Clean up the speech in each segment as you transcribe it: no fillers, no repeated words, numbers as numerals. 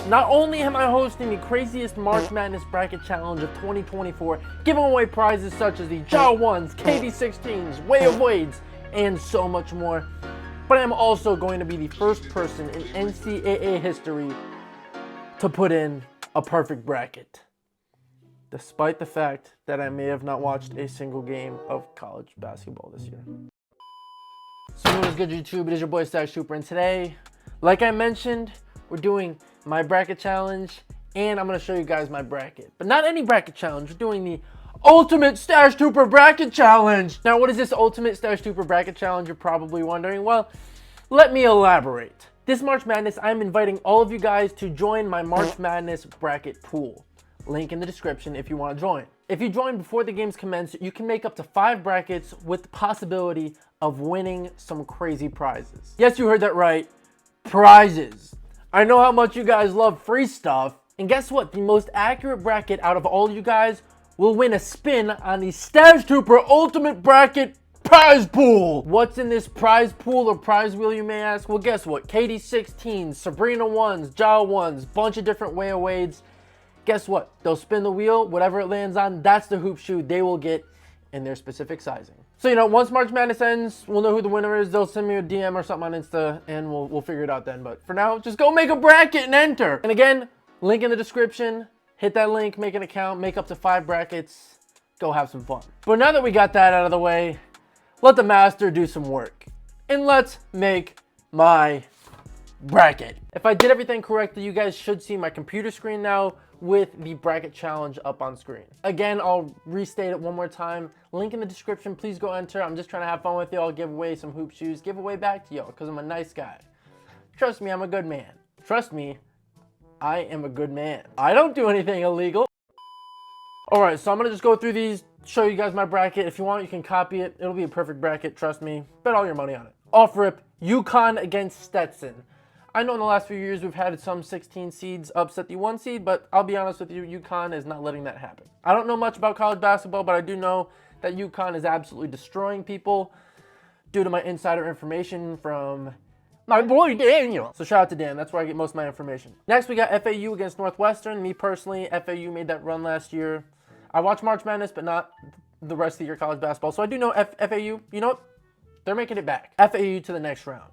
Not only am I hosting the craziest March Madness bracket challenge of 2024, giving away prizes such as the Jaw 1s, KD16s, Way of Wades, and so much more, but I am also going to be the first person in NCAA history to put in a perfect bracket, despite the fact that I may have not watched a single game of college basketball this year. So what is good, YouTube? It is your boy Stash Trooper, and today, like I mentioned, we're doing my bracket challenge, and I'm going to show you guys my bracket. But not any bracket challenge, we're doing the Ultimate Stash Trooper Bracket Challenge! Now, what is this Ultimate Stash Trooper Bracket Challenge, you're probably wondering? Well, let me elaborate. This March Madness, I'm inviting all of you guys to join my March Madness bracket pool. Link in the description if you want to join. If you join before the games commence, you can make up to 5 brackets with the possibility of winning some crazy prizes. Yes, you heard that right. Prizes. I know how much you guys love free stuff. And guess what? The most accurate bracket out of all you guys will win a spin on the Stash Trooper Ultimate Bracket Prize Pool. What's in this prize pool or prize wheel, you may ask? Well, guess what? KD16s, Sabrina 1s, Jaw 1s, bunch of different Way of Wades. Guess what? They'll spin the wheel. Whatever it lands on, that's the hoop shoe they will get in their specific sizing. So, once March Madness ends, we'll know who the winner is. They'll send me a DM or something on Insta, and we'll figure it out then. But for now, just go make a bracket and enter. And again, link in the description. Hit that link, make an account, make up to 5 brackets. Go have some fun. But now that we got that out of the way, let the master do some work. And let's make my bracket. If I did everything correctly, you guys should see my computer screen now with the bracket challenge up on screen. Again, I'll restate it one more time. Link in the description, please go enter. I'm just trying to have fun with y'all, give away some hoop shoes, give away back to y'all, because I'm a nice guy. Trust me, I'm a good man. Trust me, I am a good man. I don't do anything illegal. All right, so I'm gonna just go through these, show you guys my bracket. If you want, you can copy it. It'll be a perfect bracket, trust me. Bet all your money on it. Off rip, UConn against Stetson. I know in the last few years we've had some 16 seeds upset the 1 seed, but I'll be honest with you, UConn is not letting that happen. I don't know much about college basketball, but I do know that UConn is absolutely destroying people due to my insider information from my boy Daniel. So shout out to Dan, that's where I get most of my information. Next, we got FAU against Northwestern. Me personally, FAU made that run last year. I watch March Madness, but not the rest of the year college basketball. So I do know FAU, you know what? They're making it back. FAU to the next round.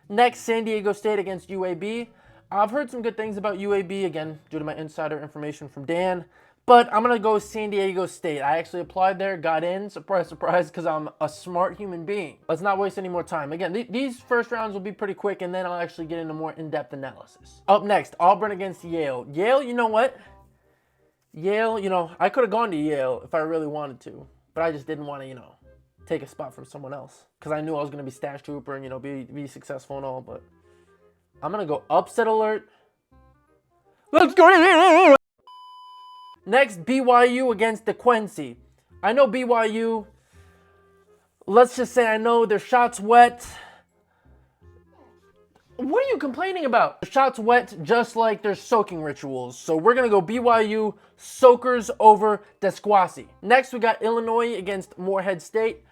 Next, San Diego State against UAB. I've heard some good things about UAB, again, due to my insider information from Dan. But I'm going to go San Diego State. I actually applied there, got in, surprise, surprise, because I'm a smart human being. Let's not waste any more time. Again, these first rounds will be pretty quick, and then I'll actually get into more in-depth analysis. Up next, Auburn against Yale. Yale, you know what? Yale, I could have gone to Yale if I really wanted to, but I just didn't want to, take a spot from someone else, because I knew I was going to be Stash Trooper and, be successful and all, but I'm going to go upset alert. Let's go! Next, BYU against DeQuincy. I know BYU, let's just say I know their shot's wet. What are you complaining about? The shot's wet just like their soaking rituals. So we're going to go BYU soakers over Desquasi. Next, we got Illinois against Morehead State.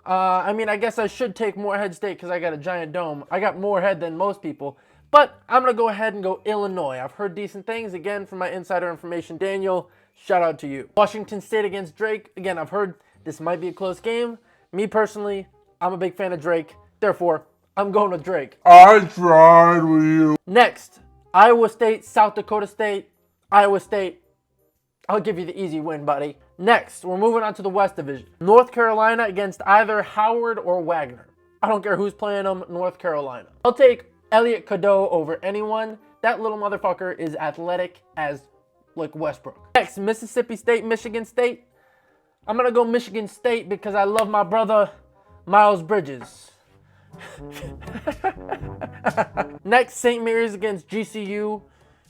I guess I should take Morehead State because I got a giant dome. I got more head than most people. But I'm going to go ahead and go Illinois. I've heard decent things. Again, from my insider information, Daniel, shout out to you. Washington State against Drake. Again, I've heard this might be a close game. Me personally, I'm a big fan of Drake. Therefore, I'm going with Drake. I tried with you. Next, Iowa State, South Dakota State. Iowa State, I'll give you the easy win, buddy. Next, we're moving on to the West Division. North Carolina against either Howard or Wagner. I don't care who's playing them, North Carolina. I'll take Elliot Cadeau over anyone. That little motherfucker is athletic as, like, Westbrook. Next, Mississippi State, Michigan State. I'm going to go Michigan State because I love my brother, Miles Bridges. Next, St. Mary's against GCU.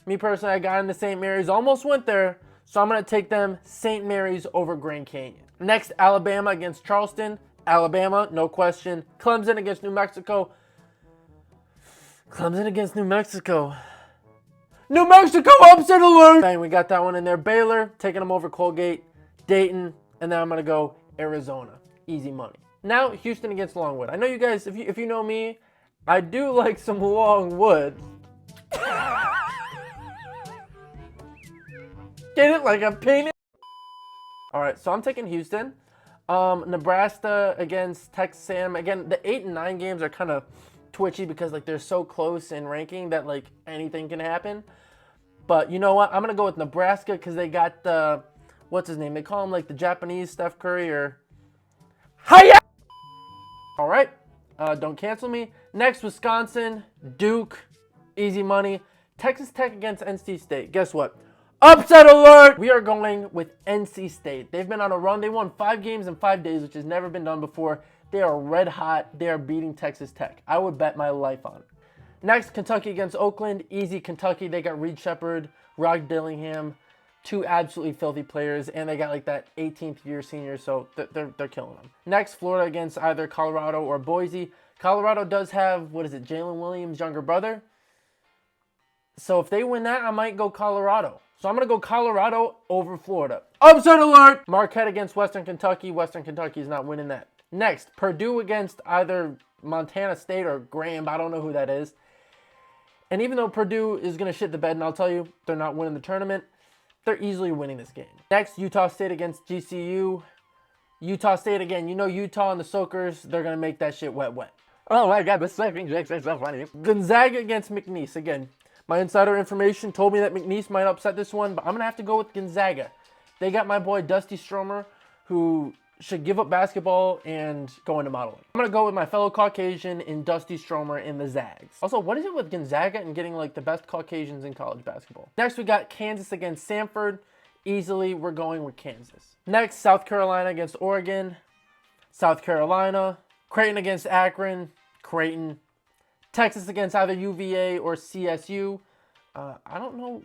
Me personally, I got into St. Mary's, almost went there, so I'm going to take them St. Mary's over Grand Canyon. Next, Alabama against Charleston. Alabama, no question. Clemson against New Mexico. Clemson against New Mexico. New Mexico upset alert! Bang, we got that one in there. Baylor, taking them over Colgate. Dayton, and then I'm going to go Arizona. Easy money. Now, Houston against Longwood. I know you guys, if you know me, I do like some Longwood. Get it like a painted. All right, so I'm taking Houston. Nebraska against Texas A&M. Again, the 8 and 9 games are kind of twitchy because like they're so close in ranking that like anything can happen. But you know what? I'm gonna go with Nebraska because they got the what's his name? They call him like the Japanese Steph Curry or hiya. All right, don't cancel me. Next, Wisconsin, Duke, easy money. Texas Tech against NC State. Guess what? Upset alert! We are going with NC State. They've been on a run. They won 5 games in 5 days, which has never been done before. They are red hot. They are beating Texas Tech. I would bet my life on it. Next, Kentucky against Oakland. Easy Kentucky. They got Reed Shepherd, Rod Dillingham, 2 absolutely filthy players, and they got like that 18th year senior, so they're killing them. Next, Florida against either Colorado or Boise. Colorado does have, what is it, Jalen Williams' younger brother. So if they win that, I might go Colorado. So I'm going to go Colorado over Florida. Upset alert! Marquette against Western Kentucky. Western Kentucky is not winning that. Next, Purdue against either Montana State or Graham. I don't know who that is. And even though Purdue is going to shit the bed, and I'll tell you, they're not winning the tournament, they're easily winning this game. Next, Utah State against GCU. Utah State again. You know Utah and the Soakers, they're going to make that shit wet. Oh my God, the second Jake's so funny. Gonzaga against McNeese. Again, my insider information told me that McNeese might upset this one, but I'm going to have to go with Gonzaga. They got my boy Dusty Stromer, who should give up basketball and go into modeling. I'm going to go with my fellow Caucasian in Dusty Stromer in the Zags. Also, what is it with Gonzaga and getting like the best Caucasians in college basketball? Next, we got Kansas against Samford. Easily, we're going with Kansas. Next, South Carolina against Oregon. South Carolina. Creighton against Akron. Creighton. Texas against either UVA or CSU. I don't know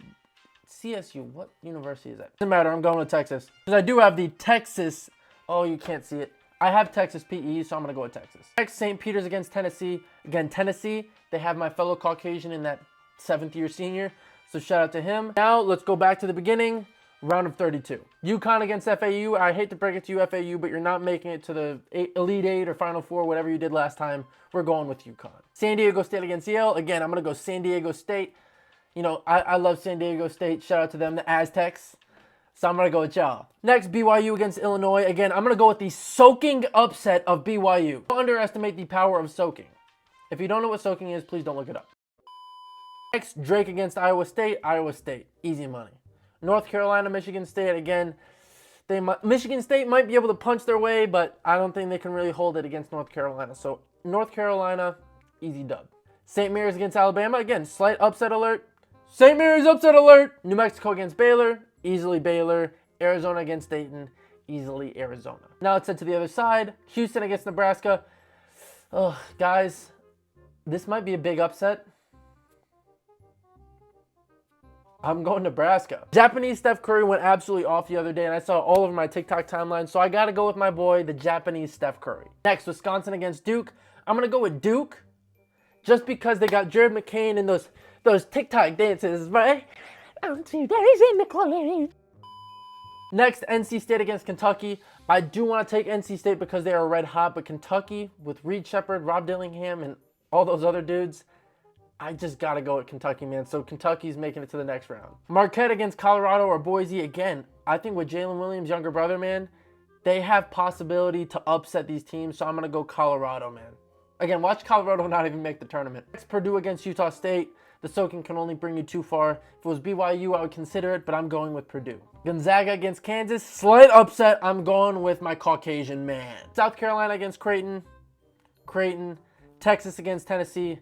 CSU. What university is that? Doesn't matter. I'm going with Texas. Because I do have the Texas. Oh, you can't see it. I have Texas PE, so I'm going to go with Texas. Next, St. Peter's against Tennessee. Again, Tennessee, they have my fellow Caucasian in that 7th year senior. So shout out to him. Now, let's go back to the beginning. Round of 32. UConn against FAU. I hate to break it to you, FAU, but you're not making it to the Elite 8 or Final 4, whatever you did last time. We're going with UConn. San Diego State against Yale. Again, I'm going to go San Diego State. You know, I love San Diego State. Shout out to them, the Aztecs. So I'm going to go with y'all. Next, BYU against Illinois. Again, I'm going to go with the soaking upset of BYU. Don't underestimate the power of soaking. If you don't know what soaking is, please don't look it up. Next, Drake against Iowa State. Iowa State. Easy money. North Carolina, Michigan State. Again, Michigan State might be able to punch their way, but I don't think they can really hold it against North Carolina. So North Carolina, easy dub. St. Mary's against Alabama. Again, slight upset alert. St. Mary's upset alert. New Mexico against Baylor. Easily Baylor. Arizona against Dayton. Easily Arizona. Now let's head to the other side. Houston against Nebraska. Oh, guys, this might be a big upset. I'm going Nebraska. Japanese Steph Curry went absolutely off the other day, and I saw it all over my TikTok timeline, so I got to go with my boy, the Japanese Steph Curry. Next, Wisconsin against Duke. I'm going to go with Duke just because they got Jared McCain and those TikTok dances, right? On 2 days in the college. Next, NC State against Kentucky. I do want to take NC State because they are red hot, but Kentucky with Reed Shepherd, Rob Dillingham, and all those other dudes, I just got to go with Kentucky, man. So Kentucky's making it to the next round. Marquette against Colorado or Boise. Again, I think with Jalen Williams' younger brother, man, they have possibility to upset these teams. So I'm going to go Colorado, man. Again, watch Colorado not even make the tournament. Next, Purdue against Utah State. The soaking can only bring you too far. If it was BYU, I would consider it, but I'm going with Purdue. Gonzaga against Kansas. Slight upset. I'm going with my Caucasian man. South Carolina against Creighton. Creighton. Texas against Tennessee.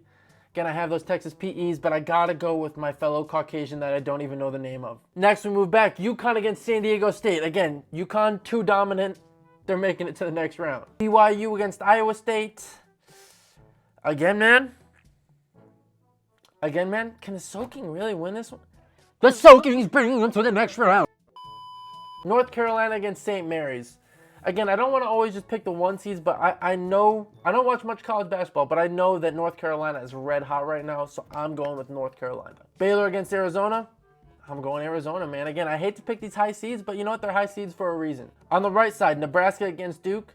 Again, I have those Texas PEs, but I gotta go with my fellow Caucasian that I don't even know the name of. Next, we move back. UConn against San Diego State. Again, UConn too dominant. They're making it to the next round. BYU against Iowa State. Again, man. Can the soaking really win this one? The soaking's bringing them to the next round. North Carolina against St. Mary's. Again, I don't want to always just pick the 1 seeds, but I know, I don't watch much college basketball, but I know that North Carolina is red hot right now, so I'm going with North Carolina. Baylor against Arizona. I'm going Arizona, man. Again, I hate to pick these high seeds, but you know what? They're high seeds for a reason. On the right side, Nebraska against Duke.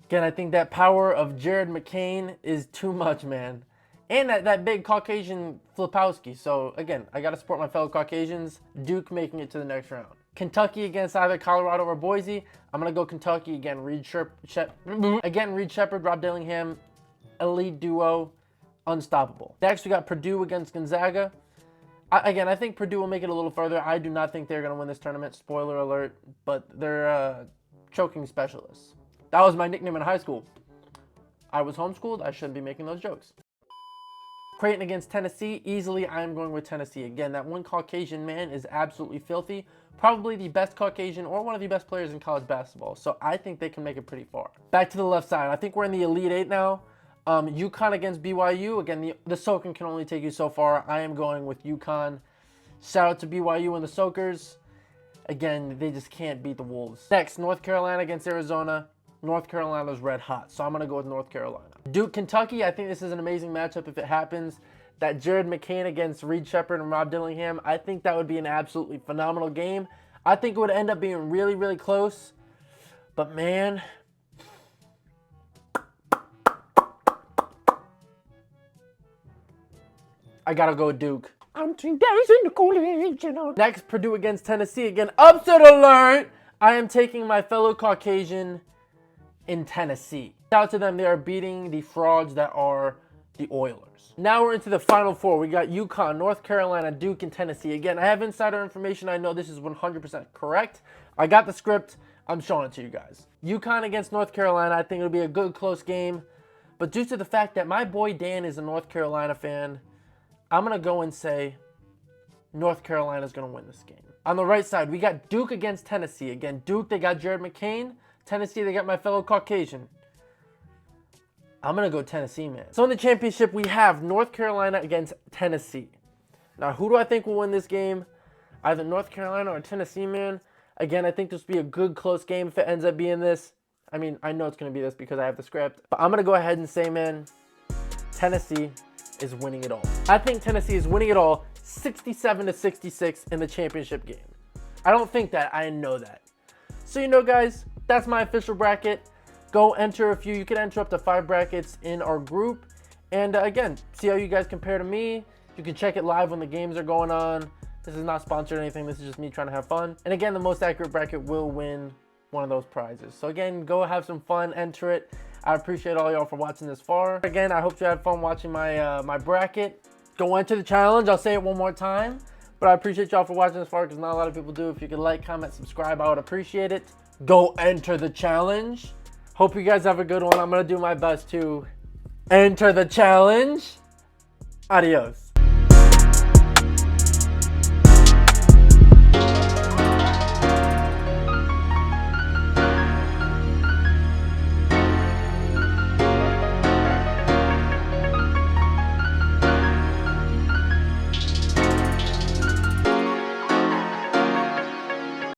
Again, I think that power of Jared McCain is too much, man. And that big Caucasian Flipowski. So again, I got to support my fellow Caucasians. Duke making it to the next round. Kentucky against either Colorado or Boise. I'm going to go Kentucky again. Reed Sheppard, Rob Dillingham, elite duo, unstoppable. Next, we got Purdue against Gonzaga. I think Purdue will make it a little further. I do not think they're going to win this tournament. Spoiler alert, but they're choking specialists. That was my nickname in high school. I was homeschooled. I shouldn't be making those jokes. Creighton against Tennessee. Easily, I am going with Tennessee. Again, that one Caucasian man is absolutely filthy. Probably the best Caucasian or one of the best players in college basketball. So I think they can make it pretty far. Back to the left side. I think we're in the Elite Eight now. UConn against BYU. Again, the Soaking can only take you so far. I am going with UConn. Shout out to BYU and the Soakers. Again, they just can't beat the Wolves. Next, North Carolina against Arizona. North Carolina's red hot, so I'm going to go with North Carolina. Duke, Kentucky, I think this is an amazing matchup if it happens. That Jared McCain against Reed Sheppard and Rob Dillingham, I think that would be an absolutely phenomenal game. I think it would end up being really, really close. But man, I got to go with Duke. I'm 2 days in the college, you know. Next, Purdue against Tennessee. Again, upset alert! I am taking my fellow Caucasian in Tennessee. Shout out to them. They are beating the frauds that are the Oilers. Now we're into the Final Four. We got UConn, North Carolina, Duke, and Tennessee. Again, I have insider information. I know this is 100% correct. I got the script. I'm showing it to you guys. UConn against North Carolina. I think it'll be a good, close game. But due to the fact that my boy Dan is a North Carolina fan, I'm going to go and say North Carolina's going to win this game. On the right side, we got Duke against Tennessee. Again, Duke, they got Jared McCain. Tennessee, they got my fellow Caucasian. I'm going to go Tennessee, man. So in the championship, we have North Carolina against Tennessee. Now, who do I think will win this game? Either North Carolina or Tennessee, man. Again, I think this will be a good, close game if it ends up being this. I mean, I know it's going to be this because I have the script. But I'm going to go ahead and say, man, Tennessee is winning it all. I think Tennessee is winning it all 67-66 in the championship game. I don't think that. I know that. So, you know, guys, that's my official bracket. Go enter a few. You can enter up to 5 brackets in our group. And again, see how you guys compare to me. You can check it live when the games are going on. This is not sponsored or anything. This is just me trying to have fun. And again, the most accurate bracket will win one of those prizes. So again, go have some fun, enter it. I appreciate all y'all for watching this far. Again, I hope you had fun watching my my bracket. Go enter the challenge. I'll say it one more time. But I appreciate y'all for watching this far because not a lot of people do. If you could like, comment, subscribe, I would appreciate it. Go enter the challenge. Hope you guys have a good one. I'm going to do my best to enter the challenge. Adios.